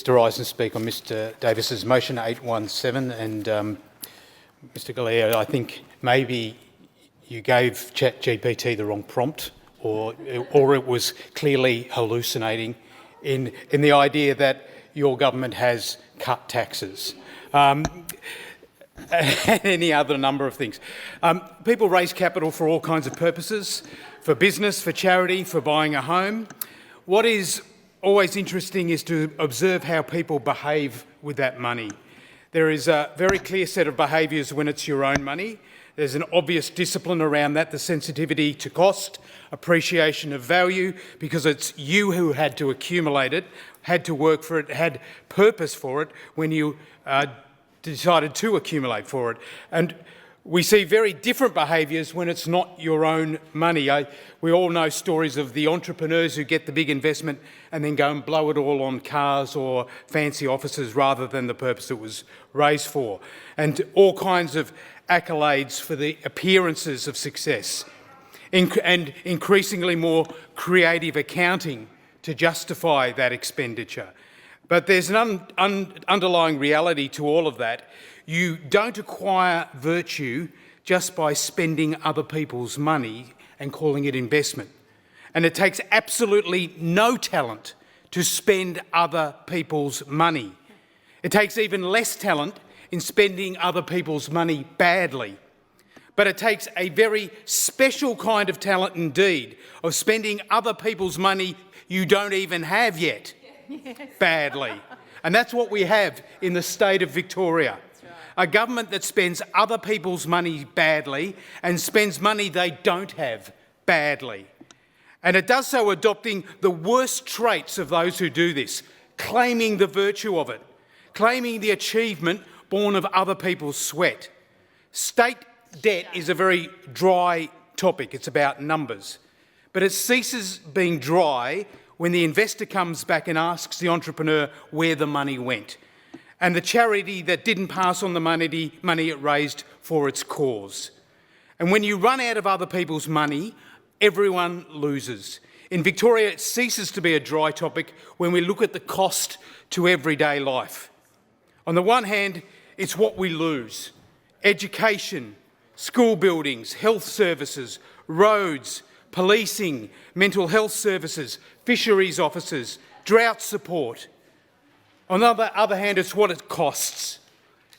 To rise and speak on Mr Davis's motion 817, and Mr Galea, I think maybe you gave ChatGPT the wrong prompt, or it was clearly hallucinating in the idea that your government has cut taxes. And any other number of things. People raise capital for all kinds of purposes, for business, for charity, for buying a home. What is always interesting is to observe how people behave with that money. There is a very clear set of behaviours when it's your own money. There's an obvious discipline around that, the sensitivity to cost, appreciation of value, because it's you who had to accumulate it, had to work for it, had purpose for it when you decided to accumulate for it. And we see very different behaviours when it's not your own money. We all know stories of the entrepreneurs who get the big investment and then go and blow it all on cars or fancy offices rather than the purpose it was raised for. And all kinds of accolades for the appearances of success. And increasingly more creative accounting to justify that expenditure. But there's an underlying reality to all of that. You don't acquire virtue just by spending other people's money and calling it investment. And it takes absolutely no talent to spend other people's money. It takes even less talent in spending other people's money badly. But it takes a very special kind of talent indeed of spending other people's money you don't even have yet badly. And that's what we have in the state of Victoria. A government that spends other people's money badly and spends money they don't have badly. And it does so adopting the worst traits of those who do this, claiming the virtue of it, claiming the achievement born of other people's sweat. State debt is a very dry topic. It's about numbers. But it ceases being dry when the investor comes back and asks the entrepreneur where the money went, and the charity that didn't pass on the money it raised for its cause. And when you run out of other people's money, everyone loses. In Victoria, it ceases to be a dry topic when we look at the cost to everyday life. On the one hand, it's what we lose: education, school buildings, health services, roads, policing, mental health services, fisheries officers, drought support. On the other hand, it's what it costs.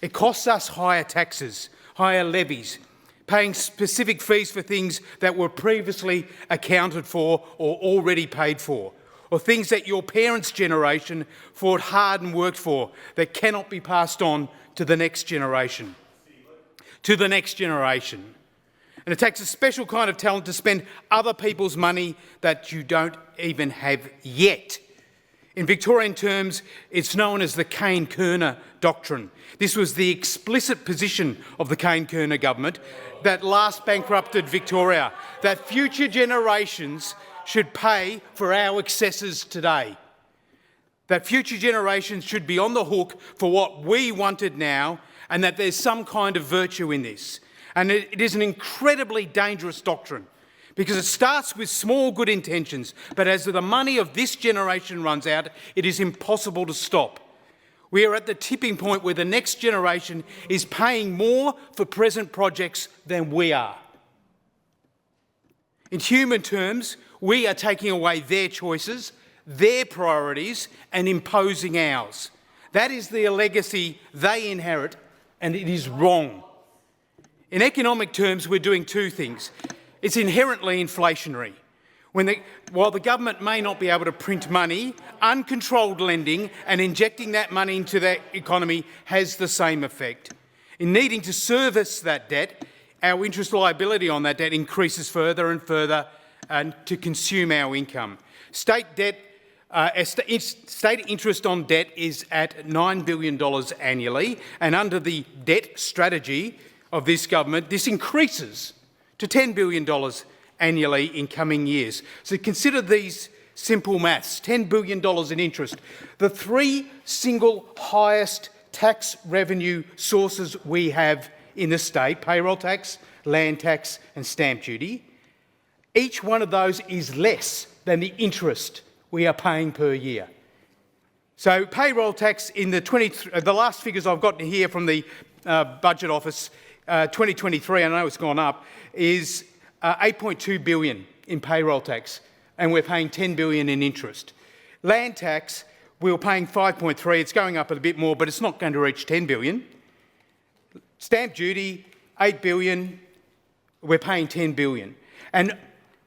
It costs us higher taxes, higher levies, paying specific fees for things that were previously accounted for or already paid for, or things that your parents' generation fought hard and worked for that cannot be passed on to the next generation. And it takes a special kind of talent to spend other people's money that you don't even have yet. In Victorian terms, it's known as the Kane-Kerner doctrine. This was the explicit position of the Kane-Kerner government that last bankrupted Victoria, that future generations should pay for our excesses today, that future generations should be on the hook for what we wanted now, and that there's some kind of virtue in this. And it is an incredibly dangerous doctrine, because it starts with small good intentions, but as the money of this generation runs out, it is impossible to stop. We are at the tipping point where the next generation is paying more for present projects than we are. In human terms, we are taking away their choices, their priorities, and imposing ours. That is the legacy they inherit, and it is wrong. In economic terms, we're doing two things. It's inherently inflationary. While the government may not be able to print money, uncontrolled lending and injecting that money into the economy has the same effect. In needing to service that debt, our interest liability on that debt increases further and further to consume our income. State interest on debt is at $9 billion annually, and under the debt strategy of this government, this increases to $10 billion annually in coming years. So consider these simple maths: $10 billion in interest. The three single highest tax revenue sources we have in the state: payroll tax, land tax and stamp duty. Each one of those is less than the interest we are paying per year. So payroll tax in the last figures I've got here from the Budget Office, 2023, I know it's gone up, is 8.2 billion in payroll tax, and we're paying 10 billion in interest. Land tax, we were paying 5.3, it's going up a bit more, but it's not going to reach 10 billion. Stamp duty, 8 billion, we're paying 10 billion. And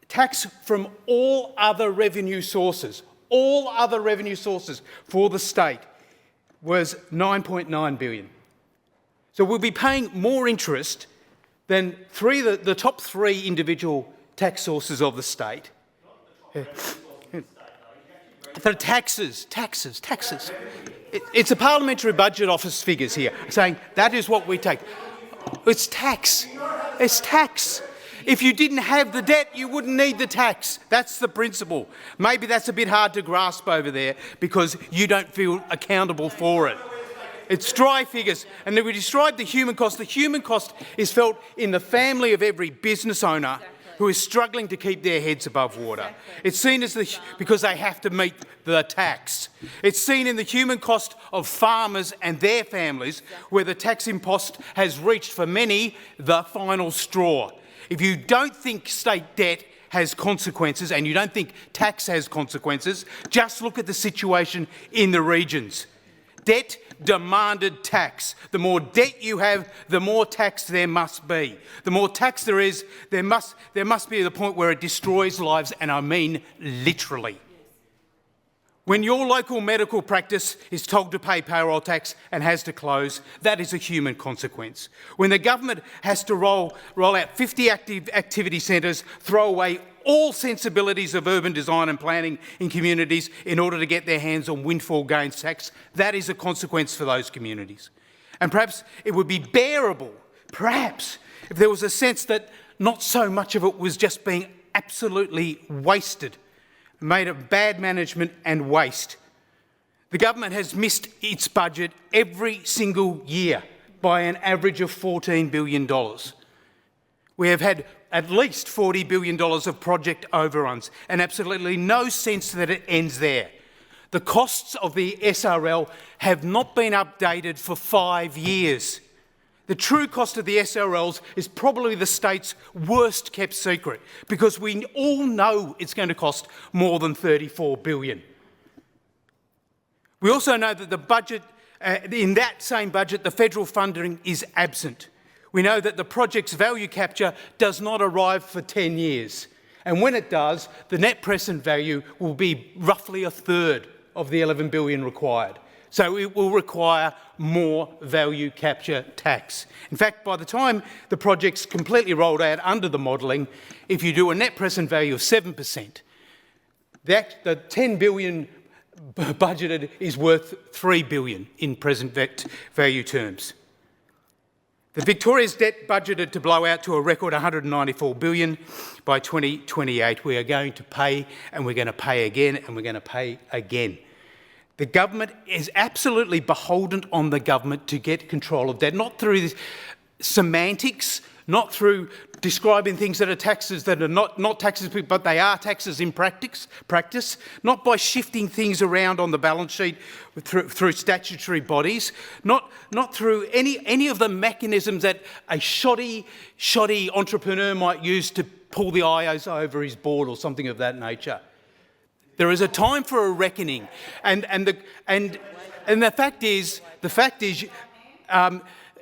tax from all other revenue sources for the state was 9.9 billion. So we'll be paying more interest than the top three individual tax sources of the state. The taxes. It's a Parliamentary Budget Office figures here saying that is what we take. It's tax. It's tax. If you didn't have the debt, you wouldn't need the tax. That's the principle. Maybe that's a bit hard to grasp over there because you don't feel accountable for it. It's dry figures. And then we describe the human cost. The human cost is felt in the family of every business owner who is struggling to keep their heads above water. It's seen as because they have to meet the tax. It's seen in the human cost of farmers and their families, where the tax impost has reached for many the final straw. If you don't think state debt has consequences and you don't think tax has consequences, just look at the situation in the regions. Debt demanded tax. The more debt you have, the more tax there must be. The more tax there is, there must be the point where it destroys lives, and I mean literally. When your local medical practice is told to pay payroll tax and has to close, that is a human consequence. When the government has to roll out 50 activity centres, throw away all sensibilities of urban design and planning in communities in order to get their hands on windfall gains tax, that is a consequence for those communities. And perhaps it would be bearable, perhaps, if there was a sense that not so much of it was just being absolutely wasted, made of bad management and waste. The government has missed its budget every single year by an average of $14 billion. We have had at least $40 billion of project overruns, and absolutely no sense that it ends there. The costs of the SRL have not been updated for 5 years. The true cost of the SRLs is probably the state's worst kept secret, because we all know it's going to cost more than $34 billion. We also know that the budget, in that same budget, the federal funding is absent. We know that the project's value capture does not arrive for 10 years. And when it does, the net present value will be roughly a third of the $11 billion required. So it will require more value capture tax. In fact, by the time the project's completely rolled out under the modelling, if you do a net present value of 7%, the $10 billion budgeted is worth $3 billion in present value terms. The Victoria's debt budgeted to blow out to a record $194 billion by 2028. We are going to pay, and we're going to pay again, and we're going to pay again. The government is absolutely beholden on the government to get control of debt, not through semantics, not through describing things that are taxes that are not taxes, but they are taxes in practice, not by shifting things around on the balance sheet through statutory bodies, not through any of the mechanisms that a shoddy entrepreneur might use to pull the eyes over his board or something of that nature. There is a time for a reckoning, and the fact is,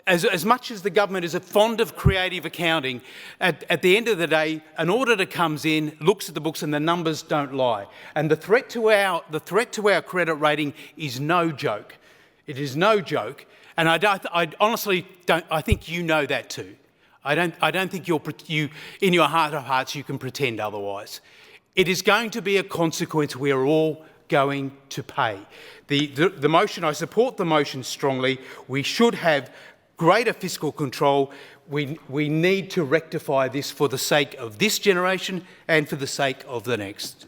as much as the government is fond of creative accounting, at the end of the day, an auditor comes in, looks at the books, and the numbers don't lie. And the threat to our credit rating is no joke. It is no joke, and I honestly don't. I think you know that too. I don't think you in your heart of hearts you can pretend otherwise. It is going to be a consequence we are all going to pay. The motion, I support the motion strongly. We should have greater fiscal control. We need to rectify this for the sake of this generation and for the sake of the next.